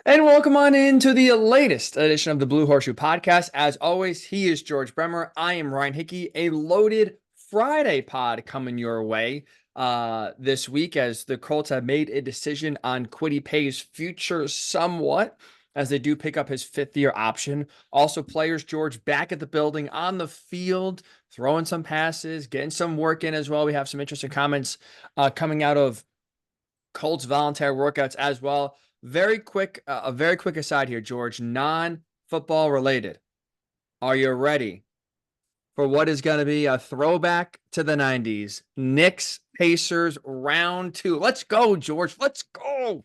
And welcome on into the latest edition of the Blue Horseshoe Podcast. As always, he is George Bremer. I am Ryan Hickey. A loaded Friday pod coming your way this week as the Colts have made a decision on Kwity Paye's future somewhat as they do pick up his fifth-year option. Also, players, George, back at the building, on the field, throwing some passes, getting some work in as well. We have some interesting comments coming out of Colts voluntary workouts as well. A very quick aside here, George, non-football related. Are you ready for what is going to be a throwback to the 90s? Knicks Pacers round two. Let's go, George. Let's go.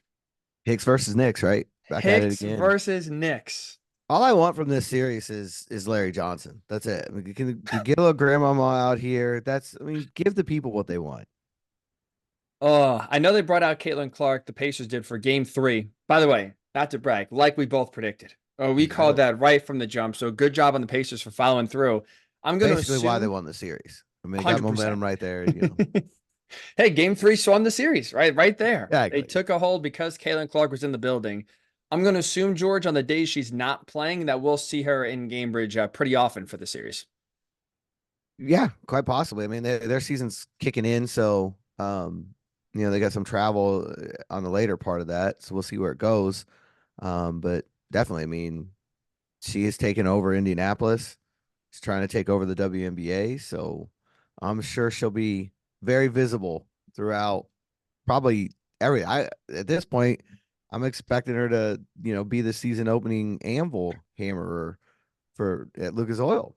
Hicks versus Knicks, right? Back at it Hicks again. versus Knicks. All I want from this series is Larry Johnson. That's it. I mean, you can get a little grandmama out here. Give the people what they want. Oh, I know they brought out Caitlin Clark, the Pacers did for game three. By the way, not to brag, like we both predicted. We called Exactly. that right from the jump. So good job on the Pacers for following through. I'm going to Basically why they assume won the series. I mean, they got momentum 100%. right there. Hey, game three swung the series, right? Right there. They Exactly. took a hold because Caitlin Clark was in the building. I'm going to assume, George, on the days she's not playing, that we'll see her in Gamebridge pretty often for the series. Yeah, quite possibly. I mean, their season's kicking in, so they got some travel on the later part of that, so we'll see where it goes. But definitely, I mean, she has taken over Indianapolis. She's trying to take over the WNBA, so I'm sure she'll be very visible throughout probably I at this point, I'm expecting her to, be the season opening anvil hammerer for at Lucas Oil.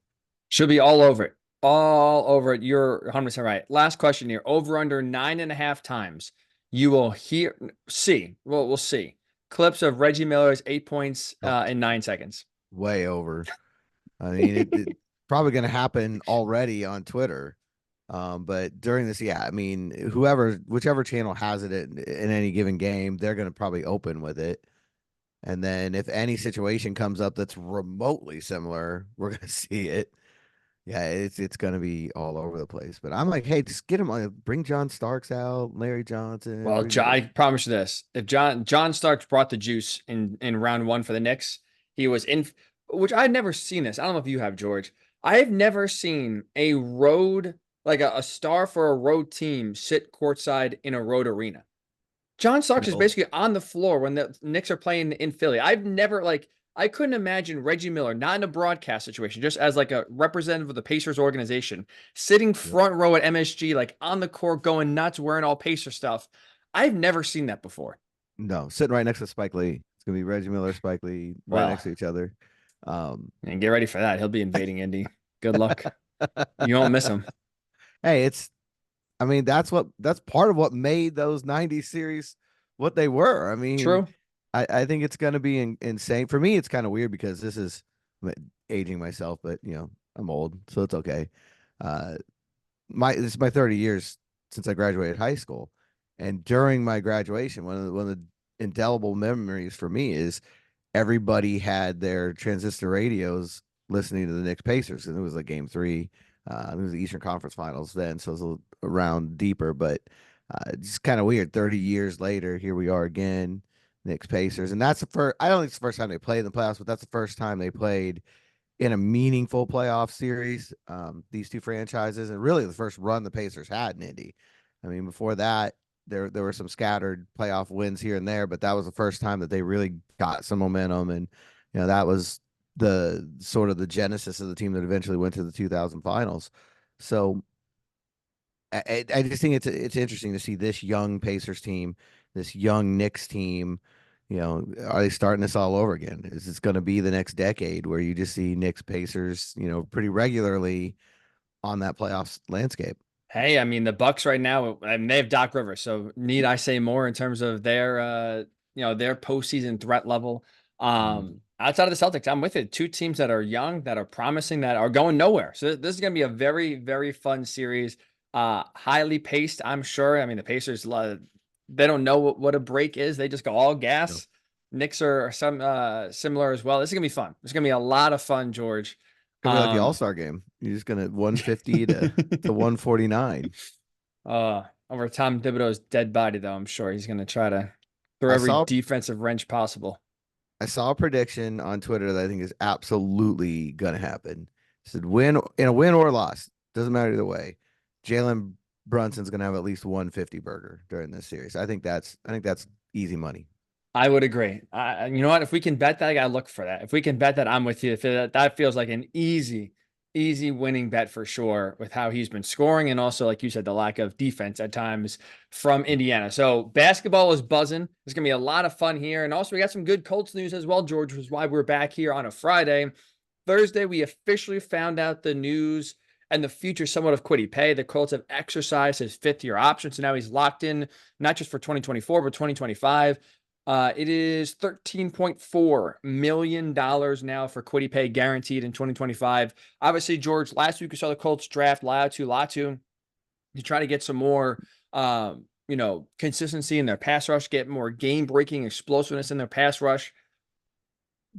She'll be all over it. All over it. You're 100% right. Last question here. Over under 9.5 times. You will see. Well, we'll see. Clips of Reggie Miller's 8 points Oh, in 9 seconds. way over. I mean, it probably going to happen already on Twitter. But during this, yeah, I mean, whichever channel has it in any given game, they're going to probably open with it. And then if any situation comes up that's remotely similar, we're going to see it. Yeah, it's going to be all over the place. But I'm like, hey, just get him on. Bring John Starks out, Larry Johnson. Well, I promise you this: if John Starks brought the juice in round one for the Knicks, he was in. Which I've never seen this. I don't know if you have, George. I've never seen a road like a star for a road team sit courtside in a road arena. John Starks is No, basically on the floor when the Knicks are playing in Philly. I've never I couldn't imagine Reggie Miller, not in a broadcast situation, just as like a representative of the Pacers organization, sitting yep. front row at MSG, like on the court, going nuts, wearing all Pacer stuff. I've never seen that before. No, sitting right next to Spike Lee. It's gonna be Reggie Miller, Spike Lee, right Well, next to each other. Um, and get ready for that. He'll be invading Indy. Good luck. You won't miss him. hey, I mean, that's part of what made those '90s series what they were. I mean, True. I think it's gonna be insane. For me, it's kind of weird because I'm aging myself, but I'm old, so it's okay. Uh, this is my 30 years since I graduated high school, and during my graduation, one of the indelible memories for me is everybody had their transistor radios listening to the Knicks Pacers, and it was like Game Three. It was the Eastern Conference Finals then, so it was a round deeper, but it's kind of weird. 30 years later, here we are again, Knicks Pacers, and that's the first. I don't think it's the first time they played in the playoffs, but that's the first time they played in a meaningful playoff series. These two franchises, and really the first run the Pacers had in Indy. I mean, before that, there were some scattered playoff wins here and there, but that was the first time that they really got some momentum, and that was the sort of the genesis of the team that eventually went to the 2000 finals. So I just think it's interesting to see this young Pacers team, this young Knicks team. Are they starting this all over again? Is this going to be the next decade where you just see Knicks Pacers, pretty regularly on that playoffs landscape? Hey, I mean the Bucks right now, I mean, they have Doc Rivers, so need I say more in terms of their their postseason threat level. Mhm. Outside of the Celtics, I'm with it. Two teams that are young, that are promising, that are going nowhere. So this is gonna be a very, very fun series. Highly paced, I'm sure. I mean, the Pacers, they don't know what a break is. They just go all So, gas. Knicks are some similar as well. This is gonna be fun. It's gonna be a lot of fun, George. Gonna be like the Um, All-Star game. You're just gonna 150 to 149. Over Tom Thibodeau's dead body, though, I'm sure he's going to try to throw I every saw defensive wrench possible. I saw a prediction on Twitter that I think is absolutely gonna happen. It said win in a win or loss, doesn't matter either way. Jalen Brunson's gonna have at least 150 burger during this series. I think that's easy money. I would agree. You know what? If we can bet that, I gotta look for that. If we can bet that, I'm with you. If that feels like an easy winning bet for sure with how he's been scoring and also, like you said, the lack of defense at times from Indiana. So basketball is buzzing. There's gonna be a lot of fun here, and also we got some good Colts news as well, George, which is why we're back here on a Friday. Thursday, we officially found out the news and the future somewhat of Kwity Paye. The Colts have exercised his fifth-year option, so now he's locked in not just for 2024 but 2025. It is $13.4 million now for Quitty Pay guaranteed in 2025. Obviously, George, last week we saw the Colts draft Latu to try to get some more consistency in their pass rush, get more game-breaking explosiveness in their pass rush.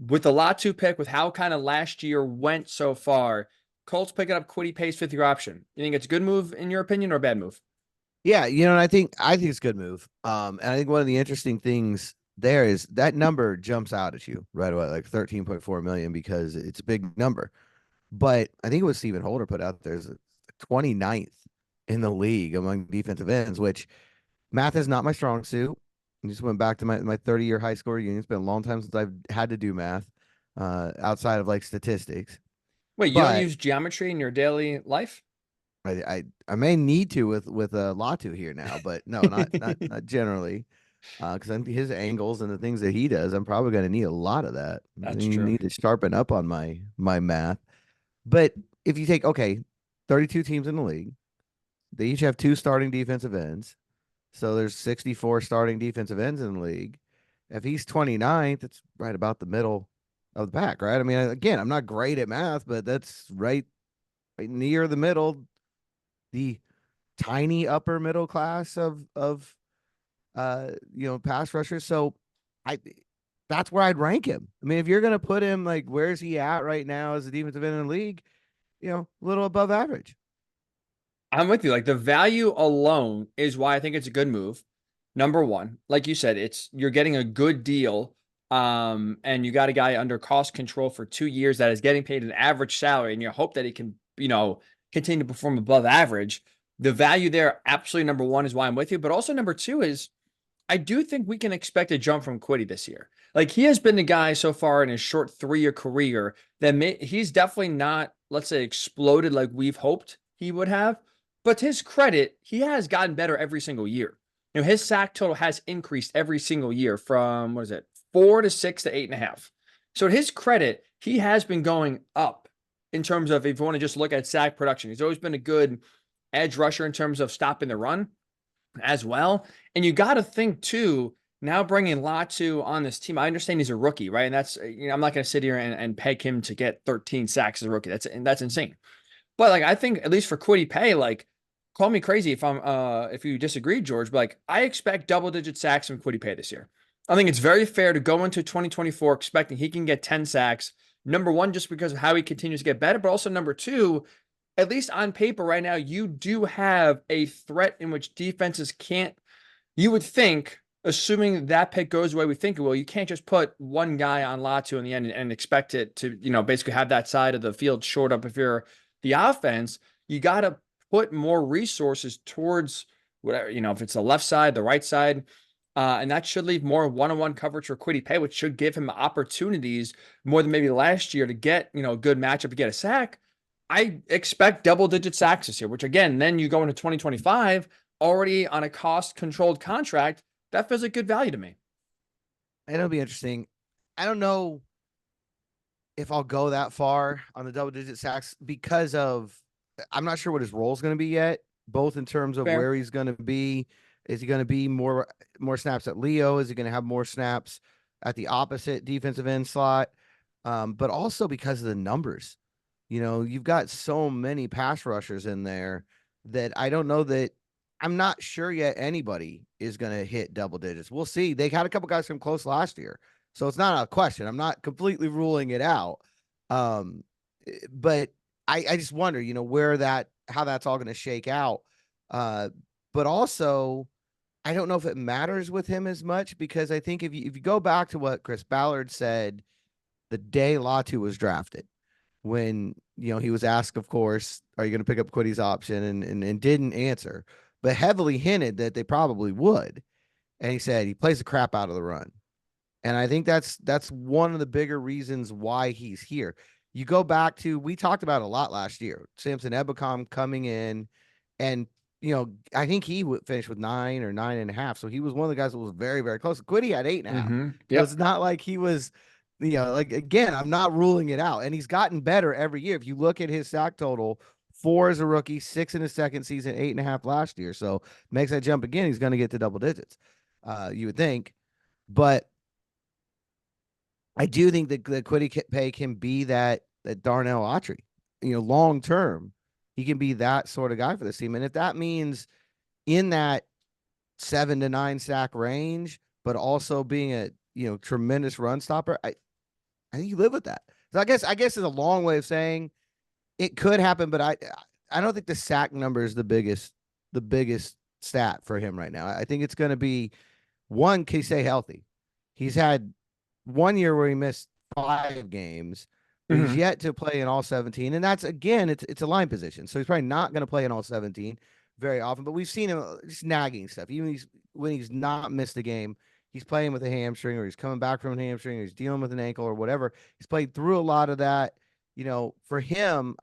With the Latu pick, with how kind of last year went so far, Colts picking up Quitty Pay's fifth-year option. You think it's a good move in your opinion or a bad move? Yeah, and I think it's a good move. And I think one of the interesting things there is that number jumps out at you right away, like 13.4 million, because it's a big number. But I think it was Stephen Holder put out there is 29th in the league among defensive ends, which math is not my strong suit. I just went back to my 30-year high score union. It's been a long time since I've had to do math outside of like statistics. Wait, you don't But use geometry in your daily life? I may need to with a Latu here now, but no, not generally. Because his angles and the things that he does, I'm probably going to need a lot of that. That's You true. need to sharpen up on my math. But if you take 32 teams in the league, they each have two starting defensive ends. So there's 64 starting defensive ends in the league. If he's 29th, it's right about the middle of the pack, right? I mean, again, I'm not great at math, but that's right near the middle, the tiny upper middle class of pass rushers. So I that's where I'd rank him. I mean, if you're gonna put him like where's he at right now as a defensive end in the league, a little above average. I'm with you. Like the value alone is why I think it's a good move. Number one, like you said, you're getting a good deal. And you got a guy under cost control for 2 years that is getting paid an average salary, and you hope that he can, continue to perform above average. The value there, absolutely number one, is why I'm with you. But also number two is I do think we can expect a jump from Quiddy this year. Like he has been the guy so far in his short 3-year career that he's definitely not, let's say, exploded like we've hoped he would have. But to his credit, he has gotten better every single year. His sack total has increased every single year from, what is it, 4 to 6 to 8.5. So to his credit, he has been going up in terms of, if you want to just look at sack production. He's always been a good edge rusher in terms of stopping the run as well. And you got to think too, now bringing Latu on this team. I understand he's a rookie, right? And that's, I'm not going to sit here and peg him to get 13 sacks as a rookie. That's insane. But like, I think at least for Quiddy Pay, like, call me crazy if you disagree, George, but like, I expect double-digit sacks from Quiddy Pay this year. I think it's very fair to go into 2024 expecting he can get 10 sacks. Number one, just because of how he continues to get better, but also number two, at least on paper right now, you do have a threat in which defenses can't, you would think, assuming that pick goes the way we think it will, you can't just put one guy on Latu in the end and expect it to, basically have that side of the field short up if you're the offense. You got to put more resources towards whatever, if it's the left side, the right side. And that should leave more one-on-one coverage for Quiddy Pay, which should give him opportunities more than maybe last year to get, a good matchup to get a sack. I expect double-digit sacks this year, which again, then you go into 2025 already on a cost-controlled contract. That feels like good value to me. It'll be interesting. I don't know if I'll go that far on the double digit sacks because I'm not sure what his role is going to be yet, both in terms of Fair. where he's going to be. Is he going to be more snaps at Leo? Is he going to have more snaps at the opposite defensive end slot? But also because of the numbers. You've got so many pass rushers in there that I don't know that I'm not sure yet anybody is going to hit double digits. We'll see. They had a couple guys come close last year. So it's not a question. I'm not completely ruling it out. But I just wonder, how that's all going to shake out. But also I don't know if it matters with him as much, because I think if you go back to what Chris Ballard said the day Latu was drafted, when he was asked, of course, are you going to pick up Quitty's option, and didn't answer, but heavily hinted that they probably would. And he said he plays the crap out of the run. And I think that's one of the bigger reasons why he's here. You go back to, we talked about it a lot last year, Samson Ebukam coming in, and I think he would finish with 9 or 9.5. So he was one of the guys that was very, very close. Quitty had 8.5. So it's not like he was, like, again, I'm not ruling it out. And he's gotten better every year. If you look at his sack total, 4 as a rookie, 6 in his second season, 8.5 last year. So makes that jump again. He's going to get to double digits, you would think. But I do think that Quitty Pay can be that Darnell Autry, long term. He can be that sort of guy for this team. And if that means in that 7 to 9 sack range, but also being a tremendous run stopper, I think you live with that. So I guess it's a long way of saying it could happen, but I don't think the sack number is the biggest stat for him right now. I think it's going to be, one, can he stay healthy? He's had 1 year where he missed 5 games, but he's yet to play in all 17. And that's, again, it's a line position. So he's probably not going to play in all 17 very often, but we've seen him just nagging stuff. Even when he's not missed a game, he's playing with a hamstring, or he's coming back from a hamstring, or he's dealing with an ankle or whatever. He's played through a lot of that. For him,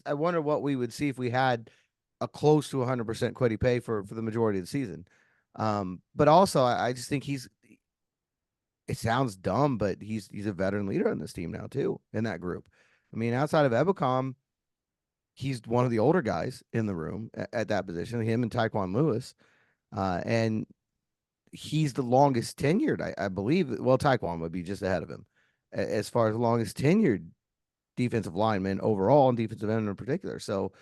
I wonder what we would see if we had a close to 100% Quitty Pay for the majority of the season. But also I just think it sounds dumb, but he's a veteran leader on this team now too, in that group. I mean, outside of Ebukam, he's one of the older guys in the room at that position, him and Tyquan Lewis. And he's the longest tenured, I believe. Well, Tyquan would be just ahead of him as far as the longest tenured defensive lineman overall, and defensive end in particular. So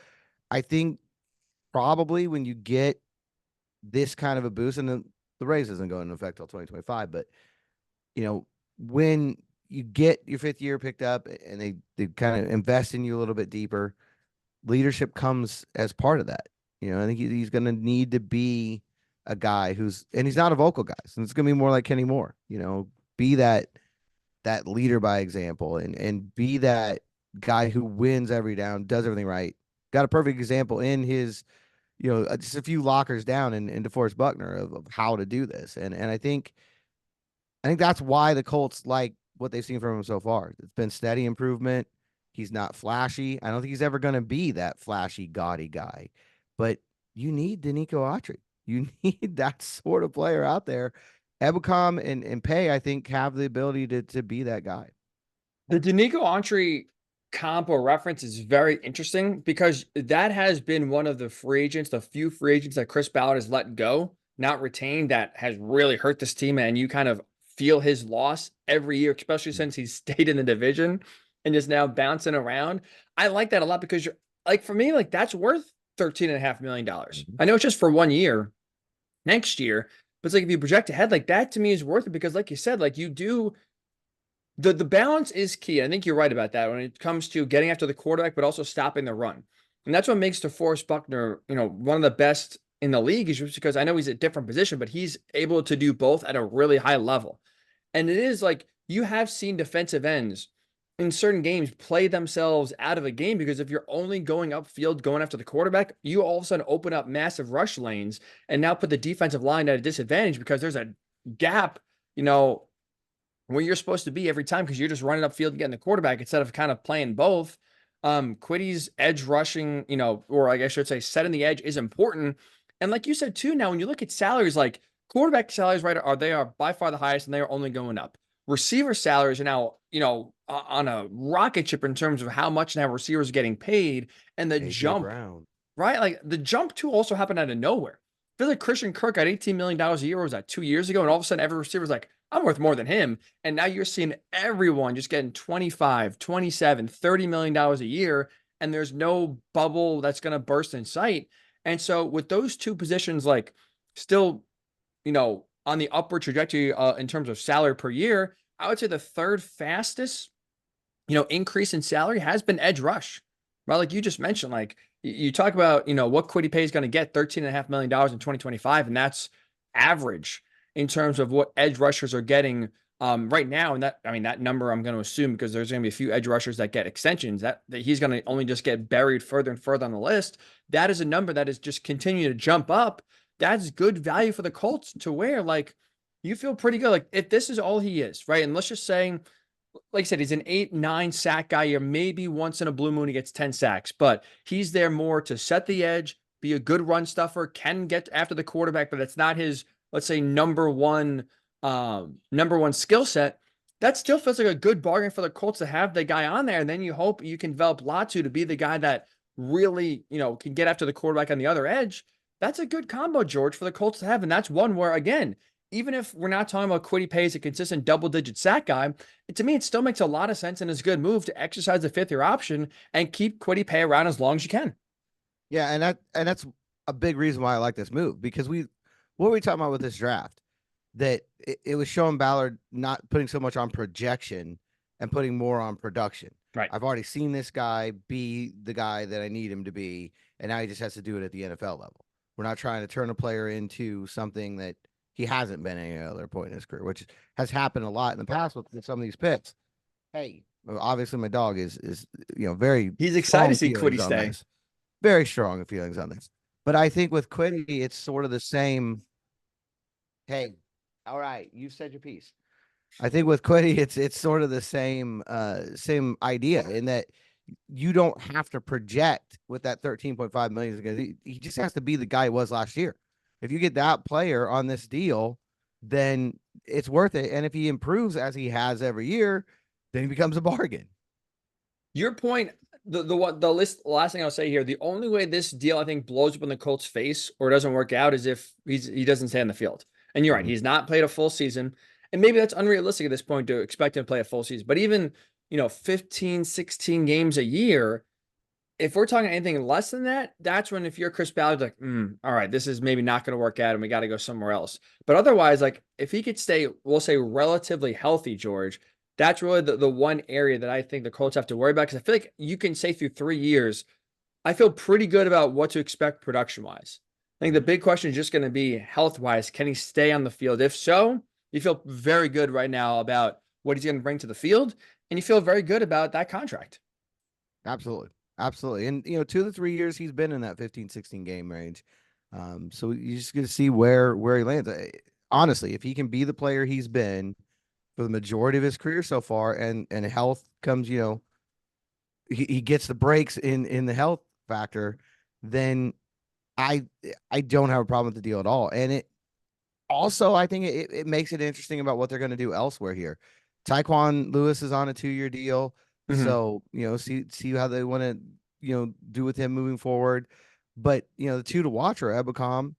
I think probably when you get this kind of a boost, and the raise isn't going into effect till 2025, but when you get your 5th year picked up and they kind of invest in you a little bit deeper, leadership comes as part of that. I think he's going to need to be a guy and he's not a vocal guy. So it's going to be more like Kenny Moore, be that leader by example, and be that guy who wins every down, does everything right. Got a perfect example in his, just a few lockers down in DeForest Buckner of how to do this. And I think that's why the Colts like what they've seen from him so far. It's been steady improvement. He's not flashy. I don't think he's ever going to be that flashy, gaudy guy. But you need Danico Autry. You need that sort of player out there. Ebukam and Pay, I think, have the ability to be that guy. The Danico Autry comp or reference is very interesting, because that has been one of the few free agents that Chris Ballard has let go, not retained, that has really hurt this team. And you kind of feel his loss every year, especially since he's stayed in the division and is now bouncing around. I like that a lot, because for me, that's worth $13.5 million. I know it's just for 1 year next year, but it's if you project ahead, that to me is worth it, because like you said, you do, the balance is key. I think you're right about that when it comes to getting after the quarterback, but also stopping the run. And that's what makes DeForest Buckner, one of the best in the league, is just because I know he's a different position, but he's able to do both at a really high level. And it is you have seen defensive ends in certain games play themselves out of a game, because if you're only going upfield, going after the quarterback, you all of a sudden open up massive rush lanes and now put the defensive line at a disadvantage, because there's a gap, where you're supposed to be every time, because you're just running upfield and getting the quarterback instead of kind of playing both. Quitty's edge rushing, or I should say setting the edge, is important. And like you said too, now when you look at salaries, quarterback salaries, right, they are by far the highest, and they are only going up. Receiver salaries are now, on a rocket ship in terms of how much now receivers are getting paid, and the A.J. jump, Brown. right? The jump too also happened out of nowhere. I feel like Christian Kirk got $18 million a year. Was that 2 years ago? And all of a sudden, every receiver was I'm worth more than him. And now you're seeing everyone just getting 25, 27, $30 million a year, and there's no bubble that's going to burst in sight. And so with those two positions, still, on the upward trajectory in terms of salary per year, I would say the third fastest, increase in salary has been edge rush, right? Like you just mentioned, you talk about, what Quitty Pay is going to get, $13.5 million in 2025. And that's average in terms of what edge rushers are getting right now. And that number I'm going to assume, because there's going to be a few edge rushers that get extensions, that he's going to only just get buried further and further on the list. That is a number that is just continuing to jump up. That's good value for the Colts, to where like you feel pretty good. Like if this is all he is, right? And let's just say, like I said, he's an 8-9 sack guy here. Maybe once in a blue moon he gets 10 sacks, but he's there more to set the edge, be a good run stuffer, can get after the quarterback, but that's not his, let's say, number one skill set. That still feels like a good bargain for the Colts to have the guy on there. And then you hope you can develop Latu to be the guy that really, can get after the quarterback on the other edge. That's a good combo, George, for the Colts to have. And that's one where, again, even if we're not talking about Quitty Pay as a consistent double-digit sack guy, to me, it still makes a lot of sense and is a good move to exercise the fifth-year option and keep Kwity Paye around as long as you can. Yeah, and that's a big reason why I like this move, because what were we talking about with this draft? That it was showing Ballard not putting so much on projection and putting more on production. Right. I've already seen this guy be the guy that I need him to be, and now he just has to do it at the NFL level. We're not trying to turn a player into something that he hasn't been at any other point in his career, which has happened a lot in the past with some of these picks. Hey, obviously my dog is very. He's excited to see Quitty stay. Very strong feelings on this, but I think with Quitty, it's sort of the same. Hey, all right, you said your piece. I think with Quitty, it's sort of the same idea, in that you don't have to project with that 13.5 million. He just has to be the guy he was last year. If you get that player on this deal, then it's worth it. And if he improves as he has every year, then he becomes a bargain. Your point, the last thing I'll say here, the only way this deal, I think, blows up in the Colts' face or doesn't work out is if he doesn't stay on the field. And you're right, he's not played a full season. And maybe that's unrealistic at this point to expect him to play a full season. But even, 15, 16 games a year, if we're talking anything less than that, that's when, if you're Chris Ballard, like, all right, this is maybe not going to work out and we got to go somewhere else. But otherwise, like, if he could stay, we'll say, relatively healthy, George, that's really the one area that I think the Colts have to worry about, because I feel like you can say through 3 years, I feel pretty good about what to expect production-wise. I think the big question is just going to be health-wise. Can he stay on the field? If so, you feel very good right now about what he's going to bring to the field, and you feel very good about that contract. Absolutely. Absolutely. And, 2 to 3 years, he's been in that 15, 16 game range. So you're just going to see where he lands. Honestly, if he can be the player he's been for the majority of his career so far, and health comes, he gets the breaks in the health factor, then I don't have a problem with the deal at all. And it also, I think it makes it interesting about what they're going to do elsewhere here. Tyquan Lewis is on a 2-year deal. So, see how they want to, do with him moving forward. But, the two to watch are Ebukam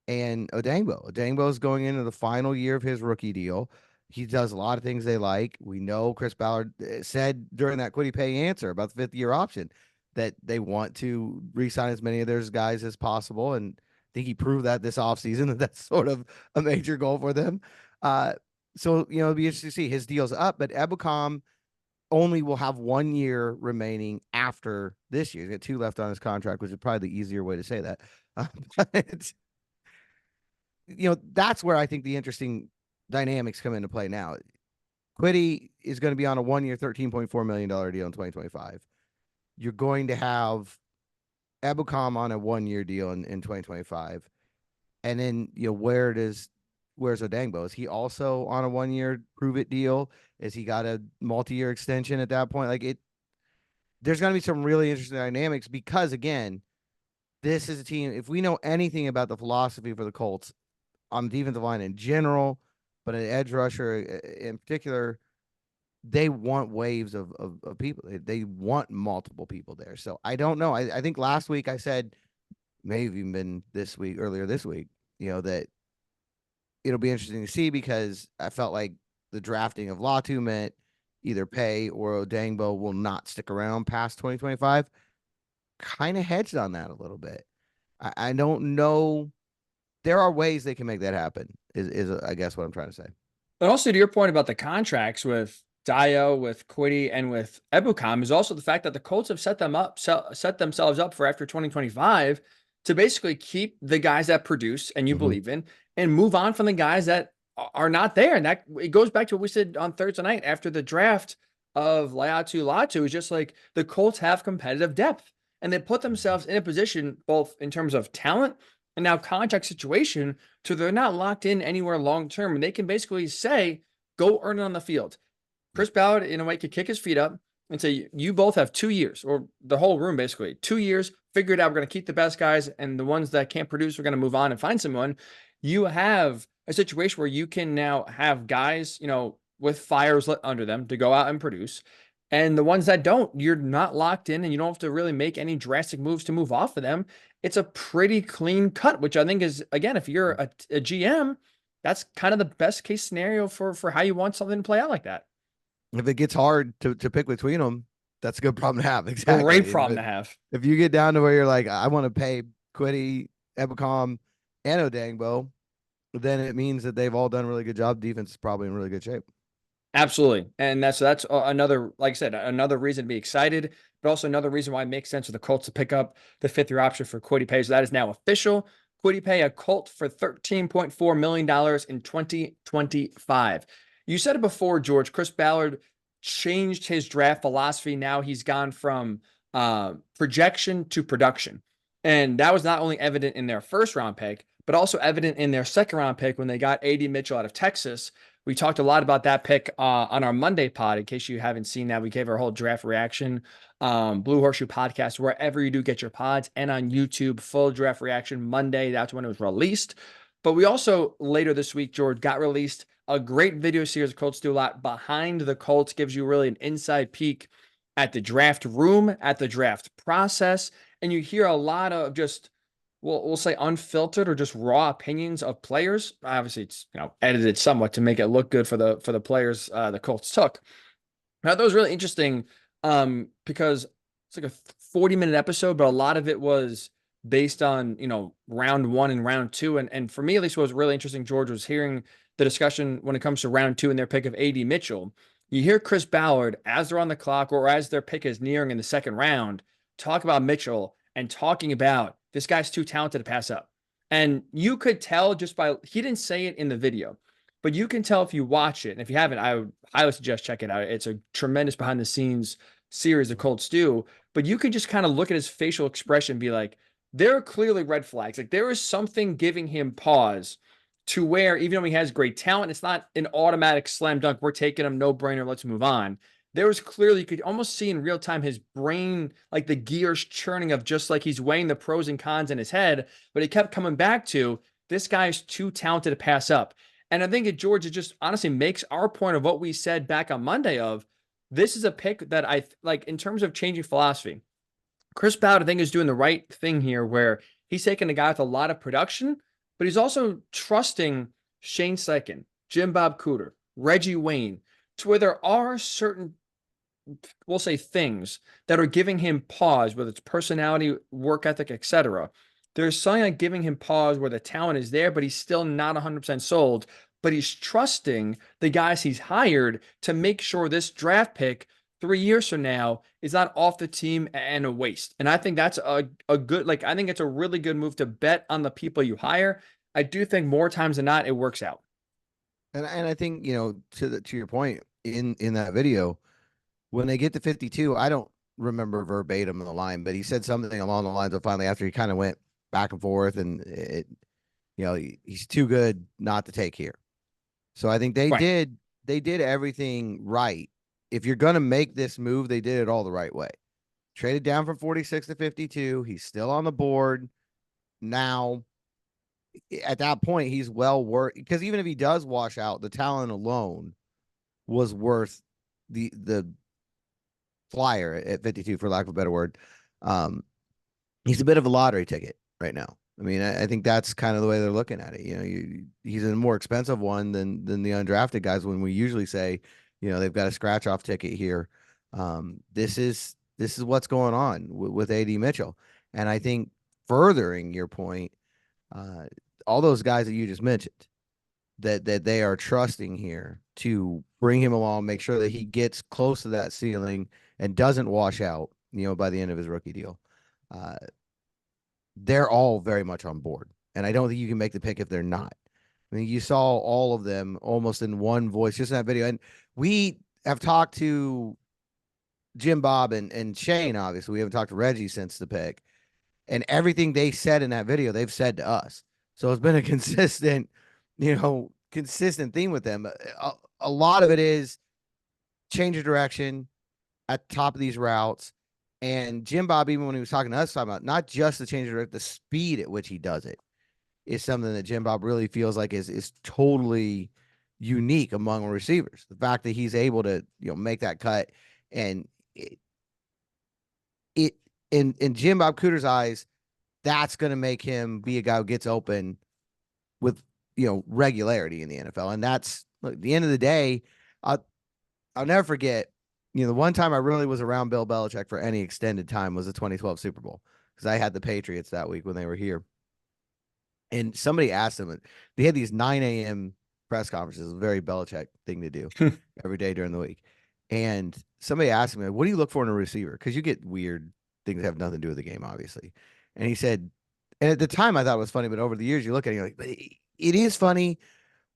and Odangbo. Odangbo is going into the final year of his rookie deal. He does a lot of things they like. We know Chris Ballard said during that Quitty Pay answer about the 5th-year option that they want to re-sign as many of their guys as possible. And I think he proved that this offseason, that that's sort of a major goal for them. So, it'll be interesting to see. His deal's up, but Ebukam only will have 1 year remaining after this year. He's got 2 left on his contract, which is probably the easier way to say that. But, that's where I think the interesting dynamics come into play now. Quitty is going to be on a 1 year, $13.4 million deal in 2025. You're going to have Ebukam on a 1 year deal in 2025. And then, where's Odangbo? Is he also on a 1 year prove it deal? Is he got a multi-year extension at that point? There's going to be some really interesting dynamics, because again, this is a team, if we know anything about the philosophy for the Colts on the defensive line in general, but an edge rusher in particular, they want waves of people. They want multiple people there. So I don't know. I think last week I said, maybe even been earlier this week, that it'll be interesting to see, because I felt like the drafting of Latu meant either Pay or Odangbo will not stick around past 2025. Kind of hedged on that a little bit. I don't know. There are ways they can make that happen, is I guess what I'm trying to say. But also, to your point about the contracts with Dio, with Quitty, and with Ebukam, is also the fact that the Colts have set themselves up for after 2025 to basically keep the guys that produce and you believe in, and move on from the guys that are not there. And that it goes back to what we said on Thursday night after the draft of Laiatu Latu. Is just like the Colts have competitive depth and they put themselves in a position both in terms of talent and now contract situation to they're not locked in anywhere long term. And they can basically say, go earn it on the field. Chris Ballard, in a way, could kick his feet up and say, you both have 2 years, or the whole room basically, 2 years, figure it out. We're going to keep the best guys, and the ones that can't produce, we're going to move on and find someone. You have a situation where you can now have guys, with fires lit under them to go out and produce. And the ones that don't, you're not locked in and you don't have to really make any drastic moves to move off of them. It's a pretty clean cut, which I think is, again, if you're a GM, that's kind of the best case scenario for how you want something to play out like that. If it gets hard to pick between them, that's a good problem to have. Exactly. Great problem to have. If you get down to where you're like, I want to pay Quitty, Ebicom, and Odangbo, then it means that they've all done a really good job. Defense is probably in really good shape. Absolutely. And that's another, like I said, another reason to be excited, but also another reason why it makes sense for the Colts to pick up the fifth-year option for Kwity Paye. So that is now official. Kwity Paye, a Colt for $13.4 million in 2025. You said it before, George. Chris Ballard changed his draft philosophy. Now he's gone from projection to production. And that was not only evident in their first-round pick, but also evident in their second-round pick when they got Adonai Mitchell out of Texas. We talked a lot about that pick on our Monday pod. In case you haven't seen that, we gave our whole draft reaction, Blue Horseshoe podcast, wherever you do get your pods, and on YouTube, full draft reaction Monday. That's when it was released. But we also, later this week, George, got released a great video series. Colts do a lot behind the Colts, gives you really an inside peek at the draft room, at the draft process. And you hear a lot of just, we'll say unfiltered or just raw opinions of players. Obviously, it's edited somewhat to make it look good for the players the Colts took. Now, that was really interesting because it's like a 40-minute episode, but a lot of it was based on round one and round two. And for me, at least, what was really interesting, George, was hearing the discussion when it comes to round two and their pick of Adonai Mitchell. You hear Chris Ballard, as they're on the clock or as their pick is nearing in the second round, talk about Mitchell and talking about this guy's too talented to pass up. And you could tell just by, he didn't say it in the video, but you can tell if you watch it. And if you haven't, I would highly suggest check it out. It's a tremendous behind the scenes series the Colts do, but you can just kind of look at his facial expression and be like, there are clearly red flags. Like there is something giving him pause to where even though he has great talent, it's not an automatic slam dunk. We're taking him, no brainer. Let's move on. There was clearly, you could almost see in real time his brain, like the gears churning of just like he's weighing the pros and cons in his head, but he kept coming back to this guy is too talented to pass up. And I think it, George, it just honestly makes our point of what we said back on Monday of this is a pick that I like in terms of changing philosophy. Chris Ballard, I think, is doing the right thing here where he's taking a guy with a lot of production, but he's also trusting Shane Steichen, Jim Bob Cooter, Reggie Wayne, to where there are certain, we'll say, things that are giving him pause, whether it's personality, work ethic, etc. There's something like giving him pause where the talent is there, but he's still not 100% sold, but he's trusting the guys he's hired to make sure this draft pick 3 years from now is not off the team and a waste. And I think that's a good, like, I think it's a really good move to bet on the people you hire. I do think more times than not, it works out. And I think, to your point in that video, when they get to 52, I don't remember verbatim in the line, but he said something along the lines of finally after he kind of went back and forth and he's too good not to take here. So I think they did everything right. If you're going to make this move, they did it all the right way. Traded down from 46 to 52. He's still on the board. Now, at that point, he's well worth, because even if he does wash out, the talent alone was worth the flyer at 52, for lack of a better word. He's a bit of a lottery ticket right now. I mean, I think that's kind of the way they're looking at it. He's a more expensive one than the undrafted guys when we usually say, they've got a scratch off ticket here. This is what's going on with Adonai Mitchell. And I think furthering your point, all those guys that you just mentioned, that they are trusting here to bring him along, make sure that he gets close to that ceiling and doesn't wash out, by the end of his rookie deal. They're all very much on board. And I don't think you can make the pick if they're not. I mean, you saw all of them almost in one voice just in that video. And we have talked to Jim Bob and Shane, obviously. We haven't talked to Reggie since the pick. And everything they said in that video, they've said to us. So it's been a consistent theme with them. A lot of it is change of direction at the top of these routes. And Jim Bob, even when he was talking to us, talking about not just the change of direction, the speed at which he does it is something that Jim Bob really feels like is totally unique among receivers. The fact that he's able to make that cut, and it in Jim Bob Cooter's eyes, that's going to make him be a guy who gets open with regularity in the NFL. And that's, look, at the end of the day, I'll never forget. The one time I really was around Bill Belichick for any extended time was the 2012 Super Bowl, because I had the Patriots that week when they were here. And somebody asked him, they had these 9 a.m. press conferences, a very Belichick thing to do every day during the week. And somebody asked him, what do you look for in a receiver? Because you get weird things that have nothing to do with the game, obviously. And he said, and at the time I thought it was funny, but over the years you look at it, you're like, it is funny,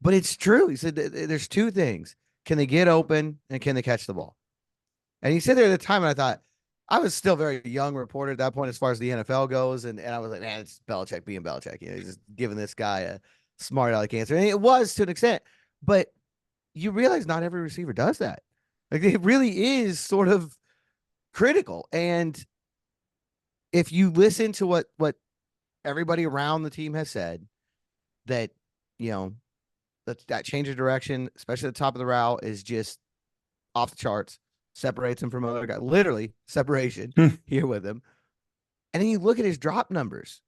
but it's true. He said, there's two things. Can they get open and can they catch the ball? And he said there at the time, and I thought, I was still a very young reporter at that point as far as the NFL goes. And I was like, man, it's Belichick being Belichick. He's just giving this guy a smart aleck answer. And it was to an extent. But you realize not every receiver does that. Like, it really is sort of critical. And if you listen to what everybody around the team has said, that, that change of direction, especially at the top of the route, is just off the charts, separates him from other guys, literally separation here with him. And then you look at his drop numbers,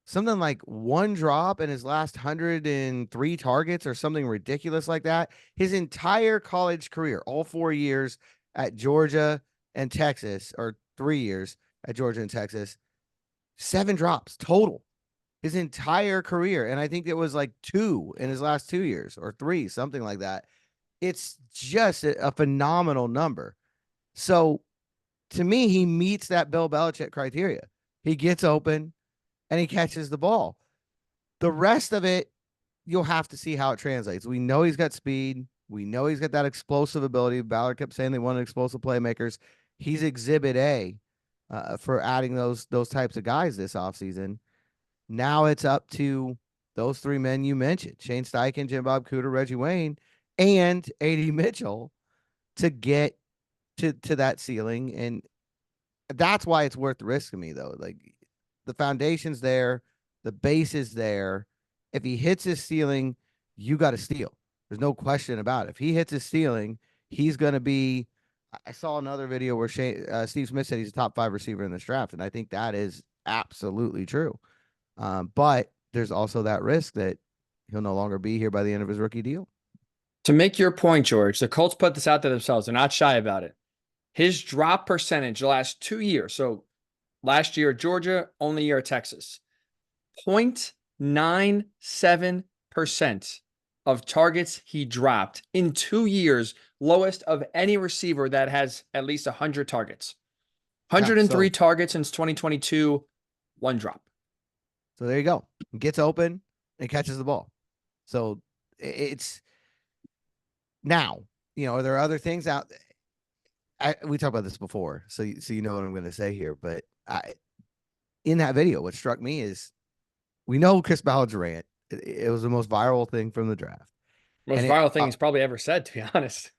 something like one drop in his last 103 targets or something ridiculous like that. His entire college career, all 4 years at Georgia and Texas, or 3 years at Georgia and Texas, 7 drops total his entire career. And I think it was like 2 in his last 2 years or 3, something like that. It's just a phenomenal number. So to me, he meets that Bill Belichick criteria. He gets open and he catches the ball. The rest of it, you'll have to see how it translates. We know he's got speed. We know he's got that explosive ability. Ballard kept saying they wanted explosive playmakers. He's exhibit A for adding those types of guys this offseason. Now it's up to those 3 men you mentioned, Shane Steichen, Jim Bob Cooter, Reggie Wayne, and Adonai Mitchell, to get to that ceiling. And that's why it's worth the risk to me, though. Like, the foundation's there, the base is there. If he hits his ceiling, you got to steal. There's no question about it. If he hits his ceiling, he's going to be. I saw another video where Steve Smith said he's a top 5 receiver in this draft, and I think that is absolutely true. But there's also that risk that he'll no longer be here by the end of his rookie deal. To make your point, George, the Colts put this out there themselves. They're not shy about it. His drop percentage the last 2 years, so last year at Georgia, only year at Texas, 0.97% of targets he dropped in 2 years, lowest of any receiver that has at least 100 targets. 103 targets since 2022, 1 drop. So there you go. He gets open and catches the ball. So it's now, are there other things out there? We talked about this before, so you know what I'm going to say here. But in that video, what struck me is, we know Chris Ballard's rant. It was the most viral thing from the draft. Most viral thing he's probably ever said, to be honest.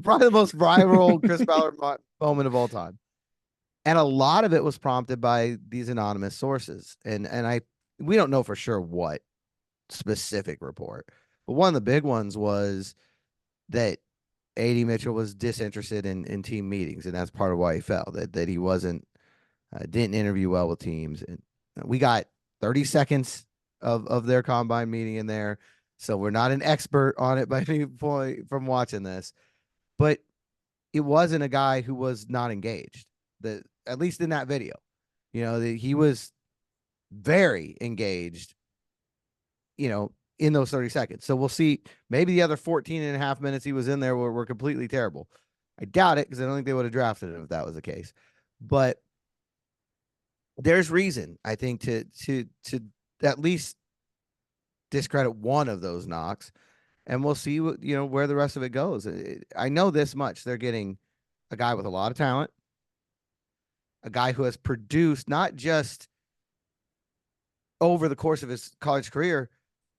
Probably the most viral Chris Ballard moment of all time. And a lot of it was prompted by these anonymous sources. And we don't know for sure what specific report, but one of the big ones was that Adonai Mitchell was disinterested in team meetings, and that's part of why he fell. That he wasn't didn't interview well with teams. And we got 30 seconds of their combine meeting in there, so we're not an expert on it by any point from watching this. But it wasn't a guy who was not engaged. At least in that video, he was very engaged. In those 30 seconds. So we'll see. Maybe the other 14 and a half minutes he was in there were completely terrible. I doubt it, because I don't think they would have drafted him if that was the case. But there's reason, I think, to at least discredit one of those knocks, and we'll see what, where the rest of it goes. I know this much: they're getting a guy with a lot of talent, a guy who has produced not just over the course of his college career,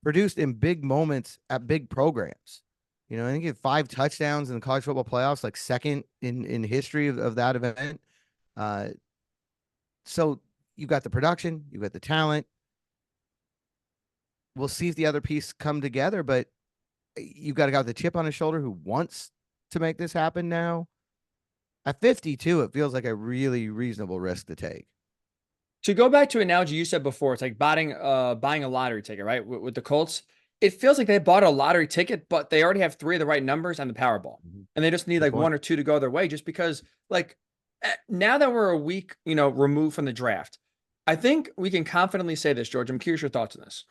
produced in big moments at big programs. I think he had 5 touchdowns in the college football playoffs, like second in history of that event. Uh, so you've got the production, you've got the talent. We'll see if the other piece come together, but you've got a guy with a chip on his shoulder who wants to make this happen now. At 52, it feels like a really reasonable risk to take. To go back to an analogy you said before, it's like buying a lottery ticket, right? With the Colts, it feels like they bought a lottery ticket, but they already have 3 of the right numbers on the Powerball, and they just need Good like point. 1 or 2 to go their way. Just because, like, now that we're a week, removed from the draft, I think we can confidently say this, George. I'm curious your thoughts on this.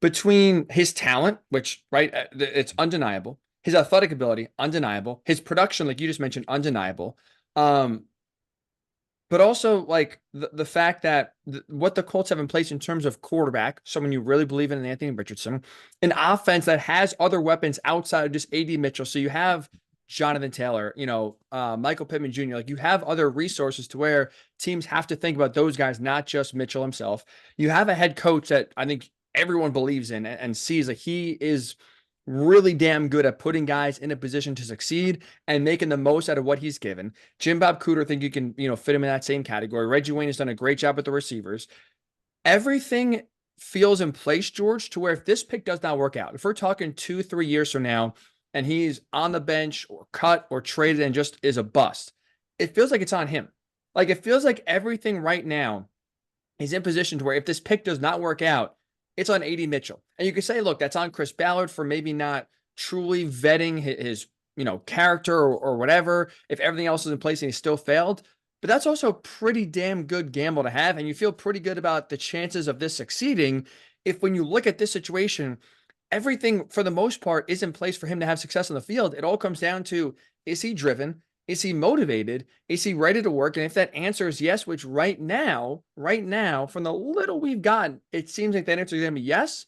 Between his talent, which right, it's undeniable, his athletic ability, undeniable, his production, like you just mentioned, undeniable. But also like the fact that what the Colts have in place in terms of quarterback, someone you really believe in Anthony Richardson, an offense that has other weapons outside of just AD Mitchell. So you have Jonathan Taylor, Michael Pittman Jr. Like you have other resources to where teams have to think about those guys, not just Mitchell himself. You have a head coach that I think everyone believes in and sees that he is really damn good at putting guys in a position to succeed and making the most out of what he's given. Jim Bob Cooter, I think you can, fit him in that same category. Reggie Wayne has done a great job with the receivers. Everything feels in place, George, to where if this pick does not work out, if we're talking 2-3 years from now and he's on the bench or cut or traded and just is a bust, it feels like it's on him. Like it feels like everything right now is in position to where if this pick does not work out, it's on AD Mitchell. And you can say, look, that's on Chris Ballard for maybe not truly vetting his character or whatever, if everything else is in place and he still failed. But that's also a pretty damn good gamble to have. And you feel pretty good about the chances of this succeeding if when you look at this situation, everything for the most part is in place for him to have success on the field. It all comes down to, is he driven? Is he motivated? Is he ready to work? And if that answer is yes, which right now, from the little we've gotten, it seems like that answer is going to be yes.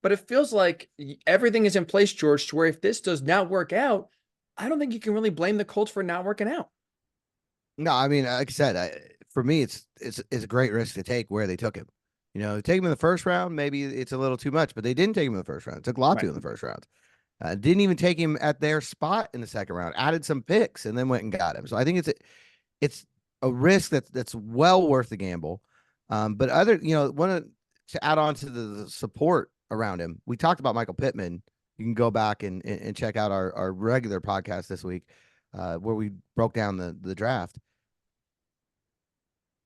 But it feels like everything is in place, George, to where if this does not work out, I don't think you can really blame the Colts for not working out. No, I mean, like I said, for me, it's a great risk to take where they took him. Take him in the first round, maybe it's a little too much, but they didn't take him in the first round. It took Latu in the first round. Didn't even take him at their spot in the second round. Added some picks and then went and got him. So I think it's a risk that's well worth the gamble. But to add on to the support around him, we talked about Michael Pittman. You can go back and check out our regular podcast this week, where we broke down the draft.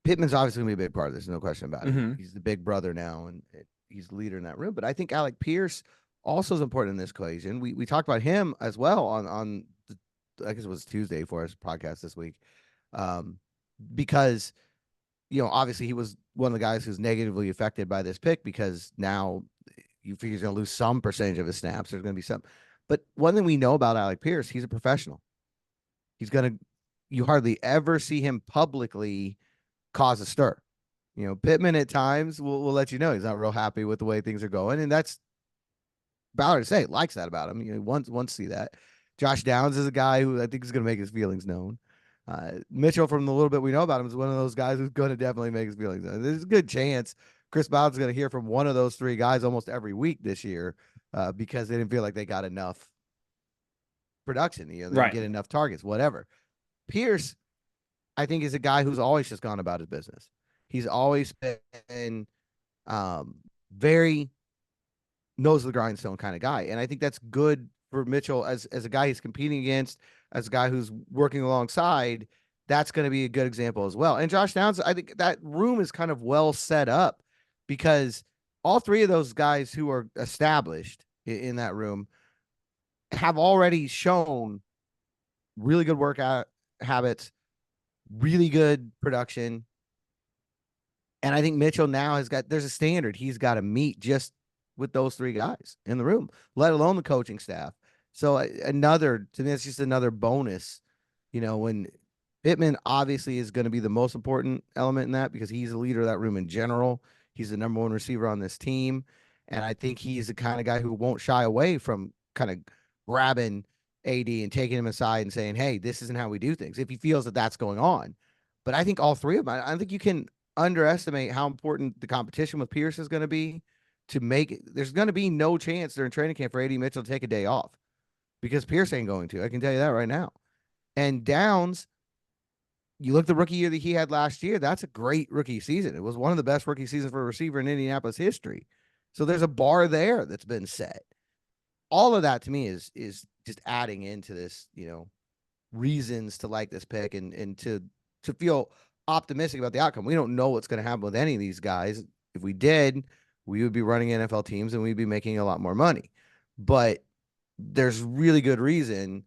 Pittman's obviously going to be a big part of this, no question about it. He's the big brother now, and he's the leader in that room. But I think Alec Pierce also is important in this equation. We talked about him as well on I guess it was Tuesday for us podcast this week, because obviously he was one of the guys who's negatively affected by this pick because now you figure he's going to lose some percentage of his snaps. There's going to be some, but one thing we know about Alec Pierce, he's a professional. You hardly ever see him publicly cause a stir. Pittman at times will let you know he's not real happy with the way things are going, and that's Ballard to say likes that about him. Wants to see that. Josh Downs is a guy who I think is going to make his feelings known. Mitchell, from the little bit we know about him, is one of those guys who's going to definitely make his feelings known. There's a good chance Chris Ballard's going to hear from one of those 3 guys almost every week this year, because they didn't feel like they got enough production. They didn't get enough targets, whatever. Pierce, I think, is a guy who's always just gone about his business. He's always been very nose of the grindstone kind of guy. And I think that's good for Mitchell as a guy he's competing against, as a guy who's working alongside. That's going to be a good example as well. And Josh Downs, I think that room is kind of well set up because all 3 of those guys who are established in that room have already shown really good workout habits, really good production. And I think Mitchell now there's a standard he's got to meet just with those 3 guys in the room, let alone the coaching staff. So to me, it's just another bonus, when Pittman obviously is going to be the most important element in that because he's the leader of that room in general. He's the number 1 receiver on this team. And I think he's the kind of guy who won't shy away from kind of grabbing AD and taking him aside and saying, hey, this isn't how we do things, if he feels that that's going on. But I think all three of them, I don't think you can underestimate how important the competition with Pierce is going to be to make it. There's going to be no chance during training camp for AD Mitchell to take a day off because Pierce ain't going to. I can tell you that right now. And Downs, you look at the rookie year that he had last year, that's a great rookie season. It was one of the best rookie seasons for a receiver in Indianapolis history. So there's a bar there that's been set. All of that to me is just adding into this, reasons to like this pick and to feel optimistic about the outcome. We don't know what's going to happen with any of these guys. If we did, we would be running NFL teams and we'd be making a lot more money. But there's really good reason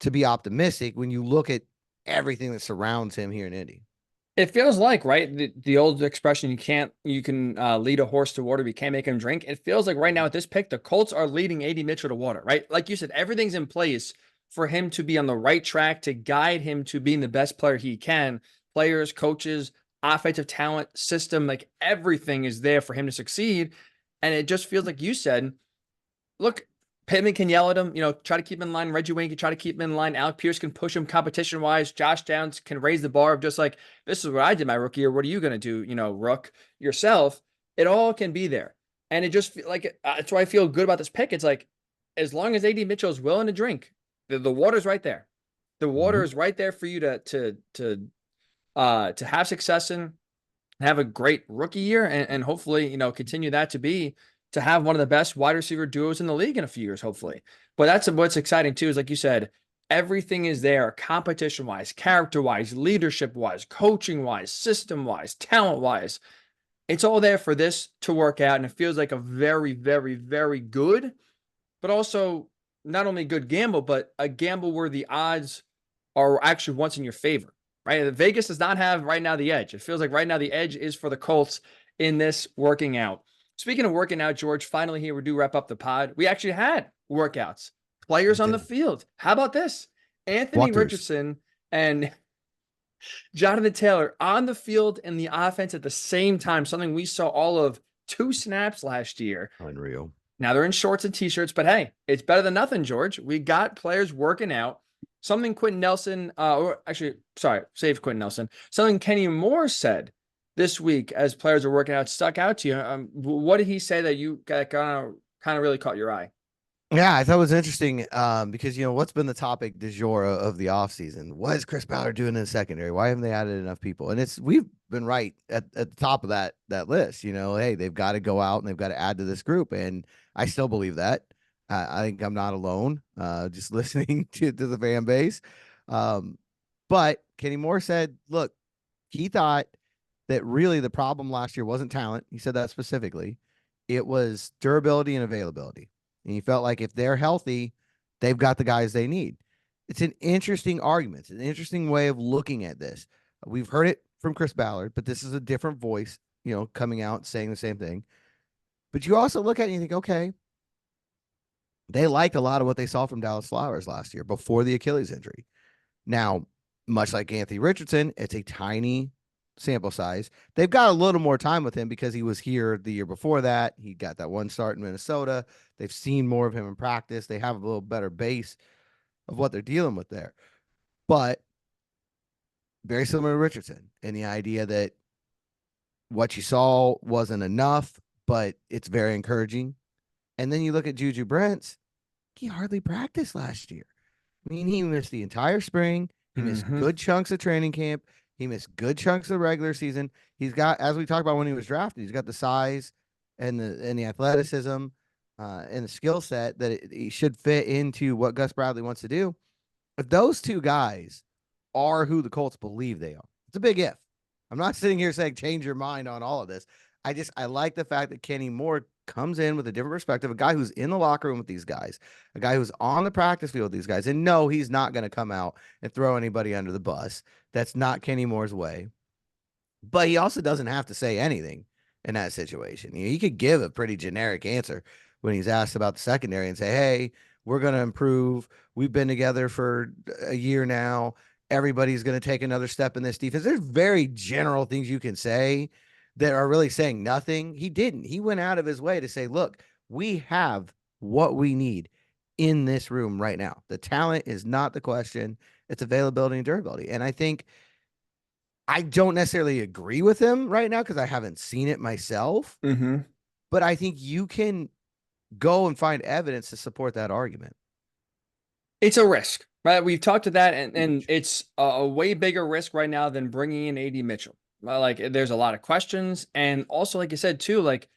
to be optimistic when you look at everything that surrounds him here in Indy. It feels like, right, the old expression, you can lead a horse to water, but you can't make him drink. It feels like right now at this pick, the Colts are leading AD Mitchell to water, right? Like you said, everything's in place for him to be on the right track, to guide him to being the best player he can. Players, coaches, offensive talent, system, like everything is there for him to succeed. And it just feels like you said, look, Pittman can yell at him, try to keep him in line. Reggie Wayne can try to keep him in line. Alec Pierce can push him competition-wise. Josh Downs can raise the bar of just like, this is what I did my rookie year. What are you going to do, Rook, yourself? It all can be there. And it just feel like that's why I feel good about this pick. It's like, as long as AD Mitchell is willing to drink, the water's right there. The water is right there for you to have success in, have a great rookie year, and hopefully, continue that to have one of the best wide receiver duos in the league in a few years, hopefully. But that's what's exciting too, is like you said, everything is there, competition-wise, character-wise, leadership-wise, coaching-wise, system-wise, talent-wise. It's all there for this to work out, and it feels like a very, very, very good, but also not only good gamble, but a gamble where the odds are actually once in your favor, right? Vegas does not have right now the edge. It feels like right now the edge is for the Colts in this working out. Speaking of working out, George, finally here, we do wrap up the pod. We actually had workouts, players on the field. How about this? Anthony Richardson and Jonathan Taylor on the field and the offense at the same time, something we saw all of 2 snaps last year. Unreal. Now they're in shorts and t-shirts, but hey, it's better than nothing, George. We got players working out. Something Quentin Nelson, save Quentin Nelson. Something Kenny Moore said this week as players are working out stuck out to you. What did he say that you kind of really caught your eye? Yeah, I thought it was interesting because, what's been the topic du jour of the offseason? What is Chris Ballard doing in the secondary? Why haven't they added enough people? And we've been right at the top of that list. Hey, they've got to go out and they've got to add to this group. And I still believe that. I think I'm not alone just listening to the fan base. But Kenny Moore said, look, he thought that really the problem last year wasn't talent. He said that specifically. It was durability and availability. And he felt like if they're healthy, they've got the guys they need. It's an interesting argument. It's an interesting way of looking at this. We've heard it from Chris Ballard, but this is a different voice, coming out saying the same thing. But you also look at it and you think, okay, they liked a lot of what they saw from Dallas Flowers last year before the Achilles injury. Now, much like Anthony Richardson, it's a tiny sample size. They've got a little more time with him because he was here the year before that. He got that one start in Minnesota. They've seen more of him in practice. They have a little better base of what they're dealing with there. But very similar to Richardson and the idea that what you saw wasn't enough, but it's very encouraging. And then you look at Juju Brents, he hardly practiced last year. I mean, he missed the entire spring. He missed good chunks of training camp. He missed good chunks of the regular season. He's got, as we talked about when he was drafted, he's got the size and the athleticism and the skill set that he should fit into what Gus Bradley wants to do. If those two guys are who the Colts believe they are, it's a big if. I'm not sitting here saying change your mind on all of this. I like the fact that Kenny Moore comes in with a different perspective, a guy who's in the locker room with these guys, a guy who's on the practice field with these guys. And no, he's not going to come out and throw anybody under the bus. That's not Kenny Moore's way. But he also doesn't have to say anything in that situation. He could give a pretty generic answer when he's asked about the secondary and say, hey, we're going to improve. We've been together for a year now. Everybody's going to take another step in this defense. There's very general things you can say, that are really saying nothing. He didn't. He went out of his way to say, look, we have what we need in this room right now. The talent is not the question. It's availability and durability. And I think I don't necessarily agree with him right now because I haven't seen it myself, Mm-hmm. but I think you can go and find evidence to support that argument. It's a risk, right? We've talked to that, and Huge. it's a way bigger risk right now than bringing in AD Mitchell. Like, there's a lot of questions, and also, like you said too, like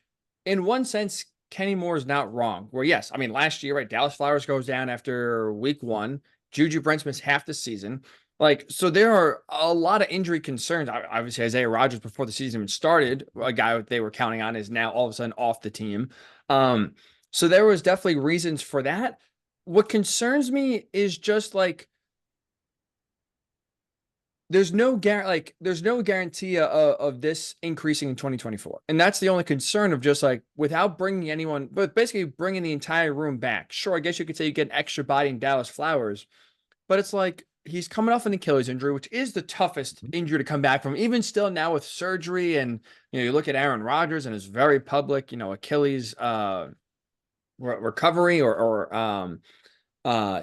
in one sense, Kenny Moore is not wrong. Where yes, I mean last year, right? Dallas Flowers goes down after week one. Juju Brents missed half the season. Like, so there are a lot of injury concerns. Obviously, Isaiah Rodgers before the season even started, a guy they were counting on is now all of a sudden off the team. Um, so there was definitely reasons for that. What concerns me is just like there's no guarantee of this increasing in 2024, and that's the only concern of just like without bringing anyone, but basically bringing the entire room back. Sure, I guess you could say you get an extra body in Dallas Flowers, but it's like he's coming off an Achilles injury, which is the toughest injury to come back from. Even still now with surgery, and you look at Aaron Rodgers and his very public Achilles recovery or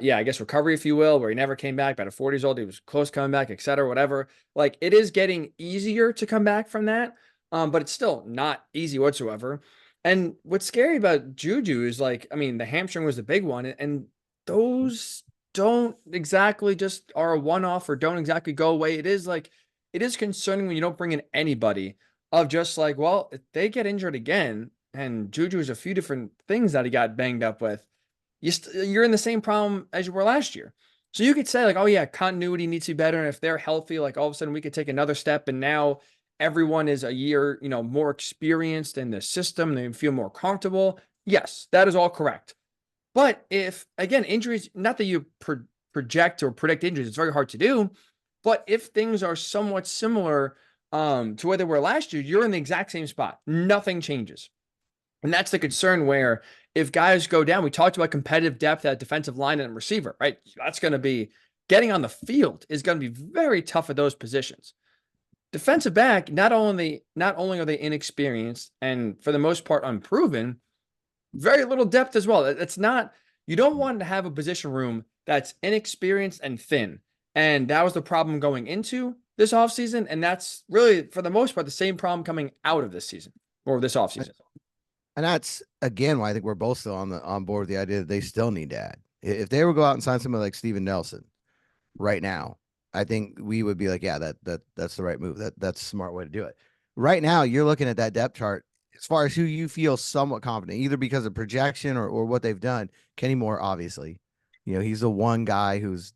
yeah, I guess recovery, if you will, where he never came back. But at 40 years old, he was close coming back, et cetera, whatever. Like it is getting easier to come back from that, but it's still not easy whatsoever. And what's scary about Juju is like, I mean, the hamstring was the big one, and those don't exactly just are a one-off or don't exactly go away. It is like it is concerning when you don't bring in anybody of just like, well, if they get injured again, and Juju has a few different things that he got banged up with you're in the same problem as you were last year. So you could say like, oh yeah, continuity needs to be better. And if they're healthy, like all of a sudden we could take another step. And now everyone is a year, more experienced in the system. They feel more comfortable. Yes, that is all correct. But if again, injuries, not that you project or predict injuries, it's very hard to do. But if things are somewhat similar to where they were last year, you're in the exact same spot. Nothing changes. And that's the concern where if guys go down, we talked about competitive depth at defensive line and receiver, right? That's going to be getting on the field is going to be very tough at those positions. Defensive back, not only are they inexperienced and for the most part unproven, very little depth as well. It's not, you don't want to have a position room that's inexperienced and thin. And that was the problem going into this offseason. And that's really, for the most part, the same problem coming out of this season or this offseason. And that's again why I think we're both still on board with the idea that they still need to add. If they would go out and sign someone like Steven Nelson right now, I think we would be like, yeah, that's the right move. That's a smart way to do it. Right now, you're looking at that depth chart as far as who you feel somewhat confident, either because of projection or what they've done. Kenny Moore, obviously, he's the one guy who's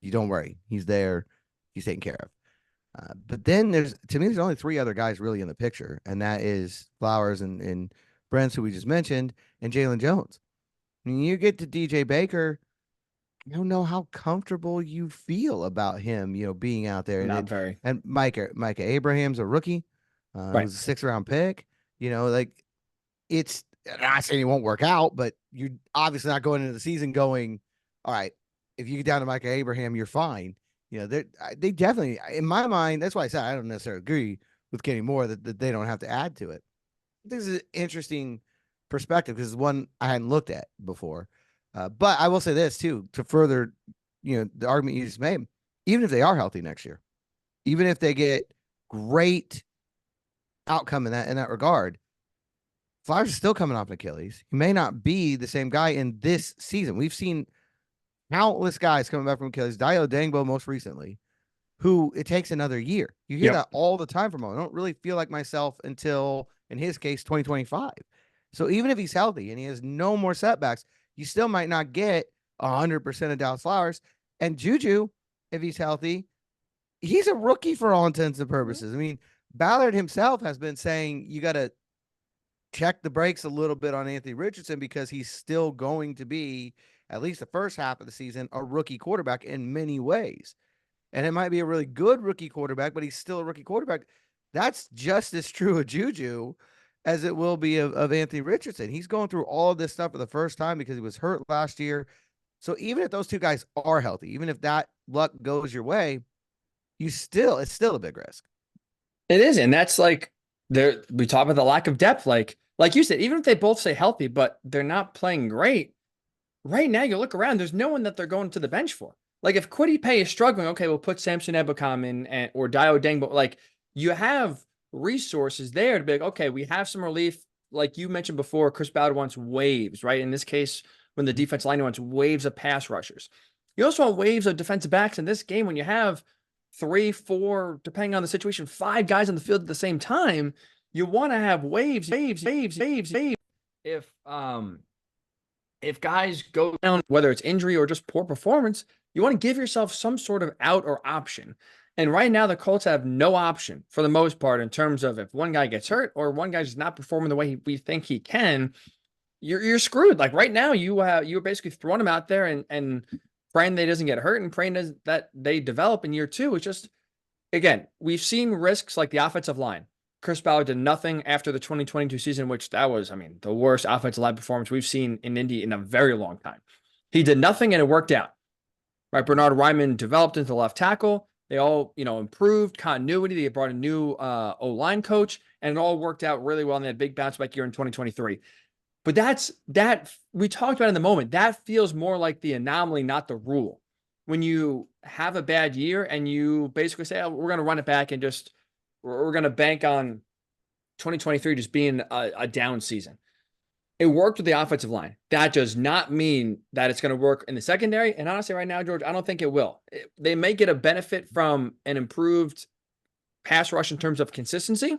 you don't worry, he's there, he's taken care of. But then there's only three other guys really in the picture, and that is Flowers and Brents, who we just mentioned, and Jalen Jones. When you get to DJ Baker, I don't know how comfortable you feel about him, being out there. Not And very. and Micah Abraham's a rookie, Right. who's a 6th-round pick. Like it's I'm not saying he won't work out, but you're obviously not going into the season going, all right, if you get down to Micah Abraham, you're fine. They definitely, in my mind, that's why I said I don't necessarily agree with Kenny Moore that they don't have to add to it. This is an interesting perspective because it's one I hadn't looked at before. But I will say this too, to further, the argument you just made, even if they are healthy next year, even if they get great outcome in that regard, Flowers is still coming off an Achilles. He may not be the same guy in this season. We've seen countless guys coming back from Achilles, Dio Dangbo most recently, who it takes another year. You hear that all the time from him. I don't really feel like myself until, in his case, 2025. So even if he's healthy and he has no more setbacks, you still might not get 100% of Dallas Flowers. And Juju, if he's healthy, he's a rookie for all intents and purposes. I mean, Ballard himself has been saying you got to check the brakes a little bit on Anthony Richardson because he's still going to be, at least the first half of the season, a rookie quarterback in many ways. And it might be a really good rookie quarterback, but he's still a rookie quarterback. That's just as true of Juju as it will be of Anthony Richardson. He's going through all of this stuff for the first time because he was hurt last year. So even if those two guys are healthy, even if that luck goes your way, it's still a big risk. It is. And that's like we talk about the lack of depth. Like you said, even if they both stay healthy, but they're not playing great right now, you look around, there's no one that they're going to the bench for. Like if Quitty Pay is struggling, okay, we'll put Samson Ebukam in or Dio Dengbo. Like you have resources there to be like, okay, we have some relief. Like you mentioned before, Chris Ballard wants waves, right? In this case, when the defense line wants waves of pass rushers. You also want waves of defensive backs in this game when you have three, four, depending on the situation, five guys on the field at the same time. You want to have waves. If guys go down, whether it's injury or just poor performance, you want to give yourself some sort of out or option. And right now, the Colts have no option for the most part in terms of if one guy gets hurt or one guy's not performing the way we think he can, you're screwed. Like right now, you're basically throwing him out there and praying that he doesn't get hurt and praying that they develop in year two. It's just, again, we've seen risks like the offensive line. Chris Ballard did nothing after the 2022 season, which that was, I mean, the worst offensive line performance we've seen in Indy in a very long time. He did nothing and it worked out. Right? Bernard Ryman developed into left tackle. They all, improved continuity. They brought a new O-line coach, and it all worked out really well. And they had a big bounce back year in 2023. But that we talked about in the moment. That feels more like the anomaly, not the rule. When you have a bad year and you basically say, oh, we're going to run it back and just we're going to bank on 2023 just being a down season. It worked with the offensive line. That does not mean that it's going to work in the secondary. And honestly, right now, George, I don't think it will. They may get a benefit from an improved pass rush in terms of consistency.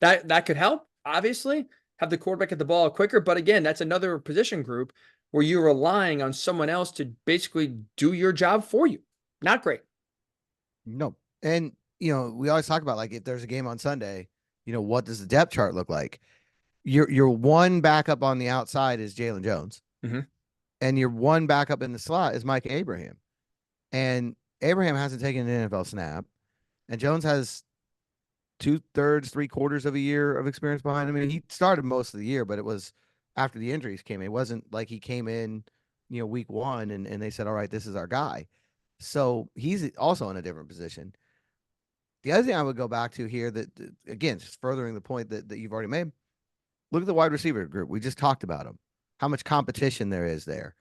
That could help, obviously, have the quarterback get the ball quicker. But again, that's another position group where you're relying on someone else to basically do your job for you. Not great. No. And, we always talk about like if there's a game on Sunday, what does the depth chart look like? Your one backup on the outside is Jalen Jones. Mm-hmm. And your one backup in the slot is Mike Abraham. And Abraham hasn't taken an NFL snap. And Jones has 2/3, 3/4 of a year of experience behind him. I mean, he started most of the year, but it was after the injuries came in. It wasn't like he came in, week one and they said, all right, this is our guy. So he's also in a different position. The other thing I would go back to here that, again, just furthering the point that you've already made, look at the wide receiver group. We just talked about them, how much competition there is there.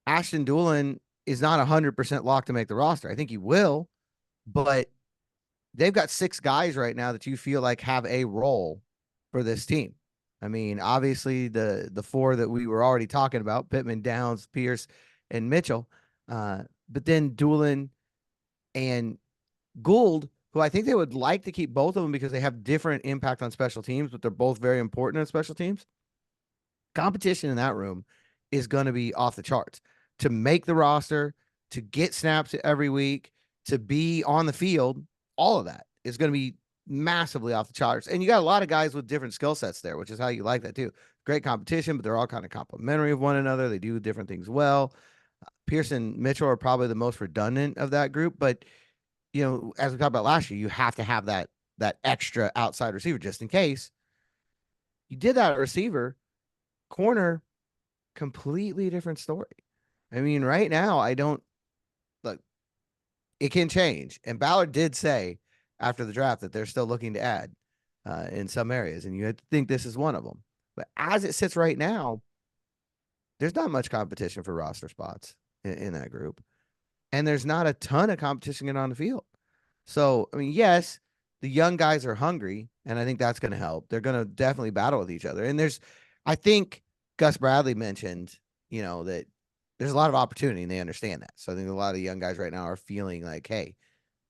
Ashton Doolin is not 100% locked to make the roster. I think he will, but they've got 6 guys right now that you feel like have a role for this team. I mean, obviously the 4 that we were already talking about, Pittman, Downs, Pierce, and Mitchell, but then Doolin and Gould, who I think they would like to keep both of them because they have different impact on special teams, but they're both very important on special teams. Competition in that room is going to be off the charts. To make the roster, to get snaps every week, to be on the field, all of that is going to be massively off the charts. And you got a lot of guys with different skill sets there, which is how you like that too. Great competition, but they're all kind of complementary of one another. They do different things well. Pierce and Mitchell are probably the most redundant of that group, but as we talked about last year, you have to have that extra outside receiver just in case. You did that at receiver. Corner, completely different story. I mean, right now, I don't look. It can change. And Ballard did say after the draft that they're still looking to add in some areas, and you think this is one of them. But as it sits right now, there's not much competition for roster spots in that group. And there's not a ton of competition getting on the field. So, I mean, yes, the young guys are hungry, and I think that's going to help. They're going to definitely battle with each other. And I think Gus Bradley mentioned, that there's a lot of opportunity, and they understand that. So I think a lot of young guys right now are feeling like, hey,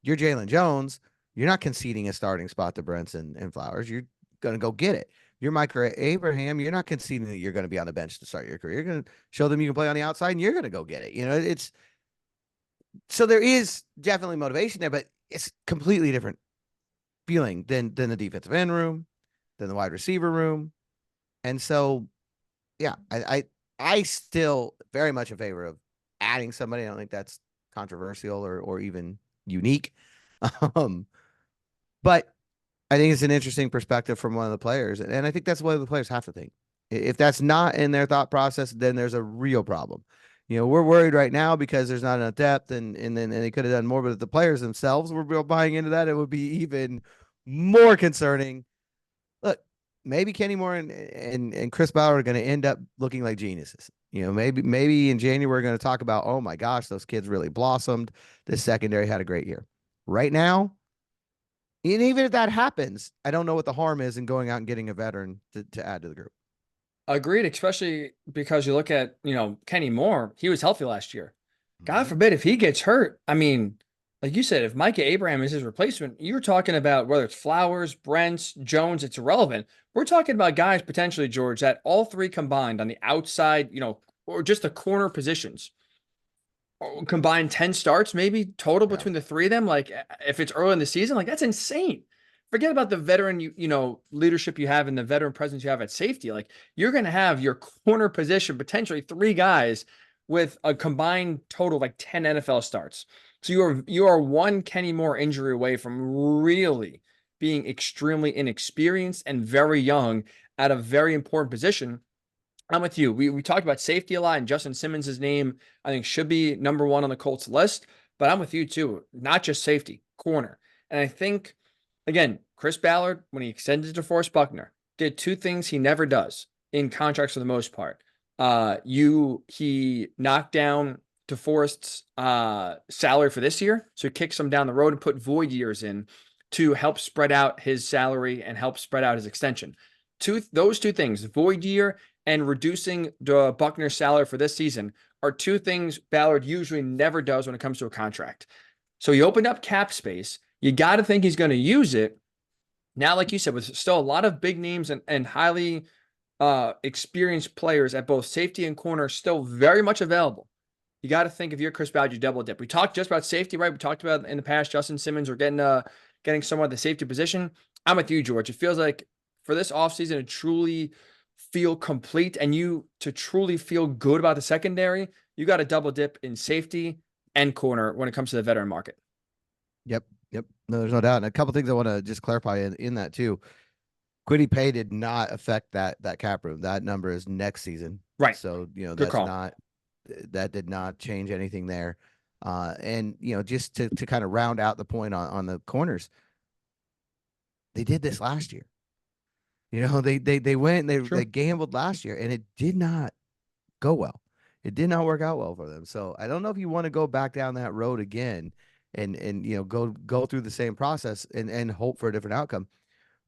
you're Jalen Jones. You're not conceding a starting spot to Brinson and Flowers. You're going to go get it. You're Mike Abraham. You're not conceding that you're going to be on the bench to start your career. You're going to show them you can play on the outside, and you're going to go get it. So there is definitely motivation there, but it's completely different feeling than the defensive end room, than the wide receiver room. And so, yeah, I still very much in favor of adding somebody. I don't think that's controversial or even unique. But I think it's an interesting perspective from one of the players. And I think that's what the players have to think. If that's not in their thought process, then there's a real problem. We're worried right now because there's not enough depth and then they could have done more, but if the players themselves were real buying into that, it would be even more concerning. Look, maybe Kenny Moore and Chris Ballard are going to end up looking like geniuses. Maybe in January we're going to talk about, oh my gosh, those kids really blossomed. This secondary had a great year. Right now, and even if that happens, I don't know what the harm is in going out and getting a veteran to add to the group. Agreed, especially because you look at, Kenny Moore, he was healthy last year. God Mhm. forbid if he gets hurt. I mean, like you said, if Micah Abraham is his replacement, you're talking about whether it's Flowers, Brents, Jones, it's irrelevant. We're talking about guys potentially, George, that all three combined on the outside, or just the corner positions, combined 10 starts maybe total Yeah. between the three of them. Like if it's early in the season, like that's insane. Forget about the veteran leadership you have and the veteran presence you have at safety. Like you're going to have your corner position potentially three guys with a combined total of like 10 NFL starts. So you are one Kenny Moore injury away from really being extremely inexperienced and very young at a very important position. I'm with you. We talked about safety a lot, and Justin Simmons' name, I think, should be number one on the Colts list. But I'm with you too. Not just safety, corner. And I think, again, Chris Ballard, when he extended to DeForest Buckner, did two things he never does in contracts for the most part. He knocked down DeForest's salary for this year, so he kicks him down the road and put void years in to help spread out his salary and help spread out his extension. Those two things, void year and reducing the Buckner's salary for this season, are two things Ballard usually never does when it comes to a contract. So he opened up cap space. You got to think he's going to use it. Now, like you said, with still a lot of big names and highly experienced players at both safety and corner still very much available, you got to think if you're Chris Ballard, you double dip. We talked just about safety, right? We talked about in the past Justin Simmons or getting someone at the safety position. I'm with you, George. It feels like for this offseason to truly feel complete and you to truly feel good about the secondary, you got to double dip in safety and corner when it comes to the veteran market. Yep. Yep. No, there's no doubt. And a couple things I want to just clarify in that too. Quitty Pay did not affect that cap room. That number is next season. Right. So, Good call. that did not change anything there. And just to kind of round out the point on the corners, they did this last year. They went and they True. gambled last year and it did not go well. It did not work out well for them. So I don't know if you want to go back down that road again and go through the same process and hope for a different outcome.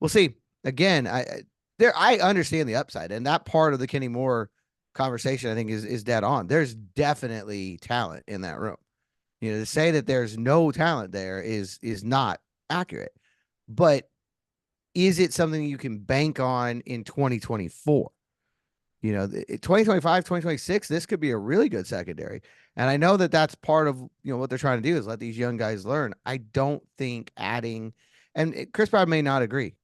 We'll see. Again, I understand the upside, and that part of the Kenny Moore conversation I think is dead on. There's definitely talent in that room. To say that there's no talent there is not accurate. But is it something you can bank on in 2024? 2025, 2026, this could be a really good secondary. And I know that that's part of, what they're trying to do is let these young guys learn. I don't think adding, and Chris Ballard may not agree.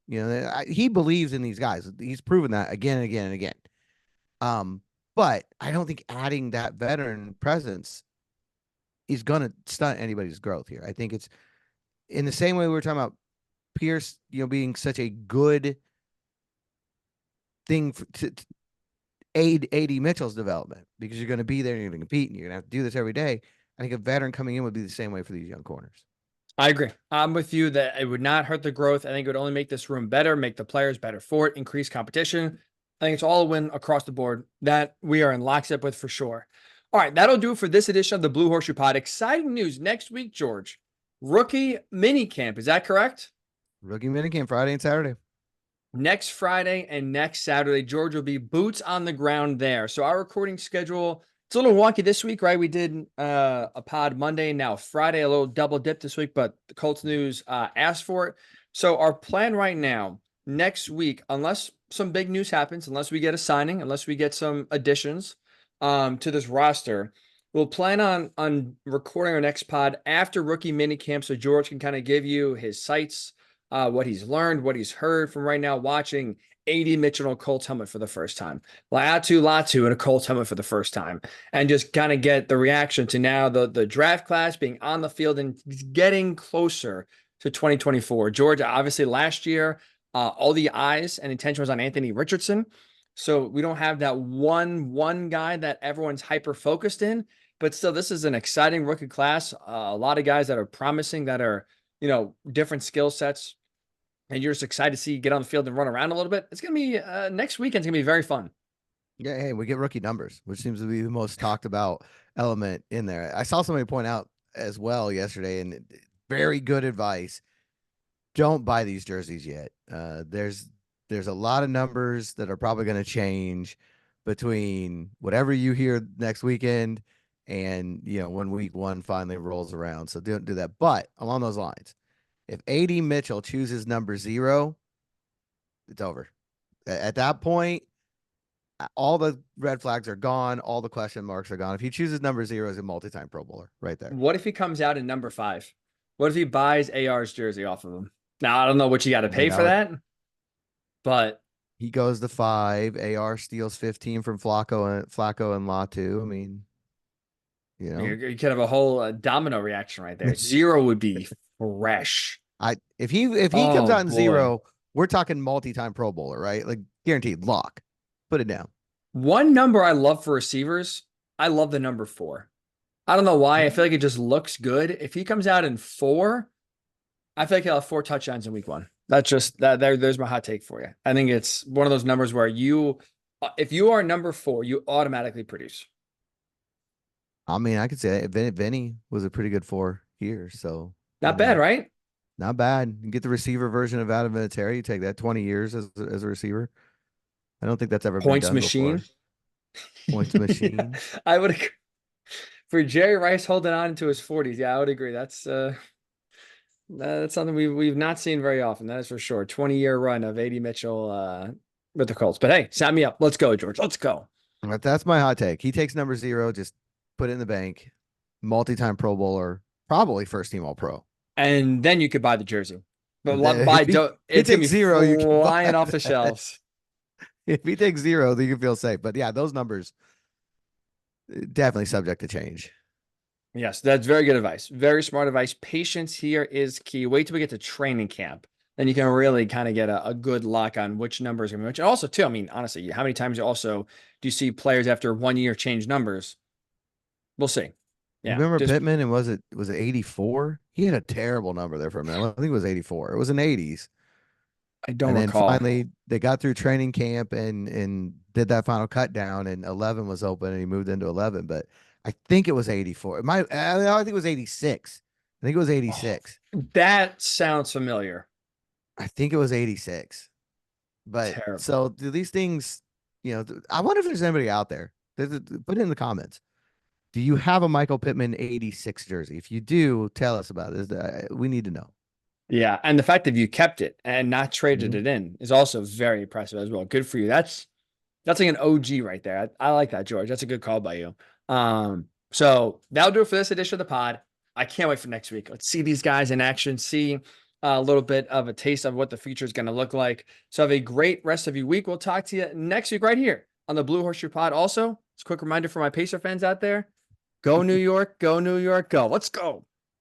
He believes in these guys. He's proven that again and again and again. But I don't think adding that veteran presence is going to stunt anybody's growth here. I think it's in the same way we were talking about Pierce, being such a good thing to aid Adonai Mitchell's development because you're going to be there and you're going to compete and you're going to have to do this every day. I think a veteran coming in would be the same way for these young corners. I agree. I'm with you that it would not hurt the growth. I think it would only make this room better, make the players better for it, increase competition. I think it's all a win across the board that we are in lockstep with for sure. All right, that'll do it for this edition of the Blue Horseshoe Pod. Exciting news next week, George. Rookie mini camp. Is that correct? Rookie minicamp Friday and Saturday. Next Friday and next Saturday, George will be boots on the ground there. So our recording schedule, it's a little wonky this week, right? We did a pod Monday, now Friday, a little double dip this week, but the Colts news asked for it. So our plan right now, next week, unless some big news happens, unless we get a signing, unless we get some additions to this roster, we'll plan on recording our next pod after rookie minicamp so George can kind of give you his sights, what he's learned, what he's heard from right now watching Adonai Mitchell in a Colts helmet for the first time, Latu in a Colts helmet for the first time, and just kind of get the reaction to now the draft class being on the field and getting closer to 2024. George, obviously last year, all the eyes and attention was on Anthony Richardson. So we don't have that one guy that everyone's hyper focused in, but still this is an exciting rookie class. A lot of guys that are promising that are, different skill sets. and you're just excited to see you get on the field and run around a little bit, it's going to be next weekend's going to be very fun. Yeah, hey, we get rookie numbers, which seems to be the most talked about element in there. I saw somebody point out as well yesterday, and very good advice. Don't buy these jerseys yet. There's a lot of numbers that are probably going to change between whatever you hear next weekend and when week 1 finally rolls around. So don't do that. But along those lines, if Adonai Mitchell chooses number 0, it's over. At that point, all the red flags are gone. All the question marks are gone. If he chooses number 0 as a multi-time Pro Bowler right there. What if he comes out in number 5? What if he buys AR's jersey off of him? Now, I don't know what you got to pay for that, but he goes to 5. AR steals 15 from Flacco and Latu. I mean, you could have a whole domino reaction right there. 0 would be fresh. If he comes out in 0, we're talking multi-time Pro Bowler, right? Like guaranteed lock. Put it down. One number I love for receivers, I love the number 4. I don't know why. I feel like it just looks good. If he comes out in 4, I feel like he'll have 4 touchdowns in week 1. That's just there's my hot take for you. I think it's one of those numbers where if you are number 4, you automatically produce. I mean, I could say that Vinny was a pretty good 4 here. So not bad, right? Not bad. You get the receiver version of Adam Vinatieri. You take that 20 years as a receiver. I don't think that's ever Points been done machine. Before. Points machine. I would agree. For Jerry Rice holding on into his 40s. Yeah, I would agree. That's something we've not seen very often. That is for sure. 20-year run of Adonai Mitchell with the Colts. But hey, sign me up. Let's go, George. Let's go. That's my hot take. He takes number 0, just put it in the bank. Multi-time Pro Bowler, probably first team All-Pro. And then you could buy the jersey. But it's gonna be 0, you can flying off the shelves. If he takes 0, then you can feel safe. But yeah, those numbers definitely subject to change. Yes, that's very good advice. Very smart advice. Patience here is key. Wait till we get to training camp. Then you can really kind of get a good lock on which numbers are going to be which. And also, too, I mean, honestly, how many times also do you see players after 1 year change numbers? We'll see. Yeah, remember Pittman, and was it 84? He had a terrible number there for a minute. I think it was 84. It was in the 80s. I don't recall. And then finally they got through training camp and did that final cut down, and 11 was open and he moved into 11. But I think it was 84. I think it was 86. I think it was 86. That sounds familiar. I think it was 86. But terrible. So do these things, I wonder if there's anybody out there. Put it in the comments. Do you have a Michael Pittman 86 jersey? If you do, tell us about it. We need to know. Yeah, and the fact that you kept it and not traded it in is also very impressive as well. Good for you. That's like an OG right there. I like that, George. That's a good call by you. So that'll do it for this edition of the pod. I can't wait for next week. Let's see these guys in action, see a little bit of a taste of what the future is going to look like. So have a great rest of your week. We'll talk to you next week right here on the Blue Horseshoe Pod. Also, it's a quick reminder for my Pacer fans out there. Go New York, go New York, go. Let's go.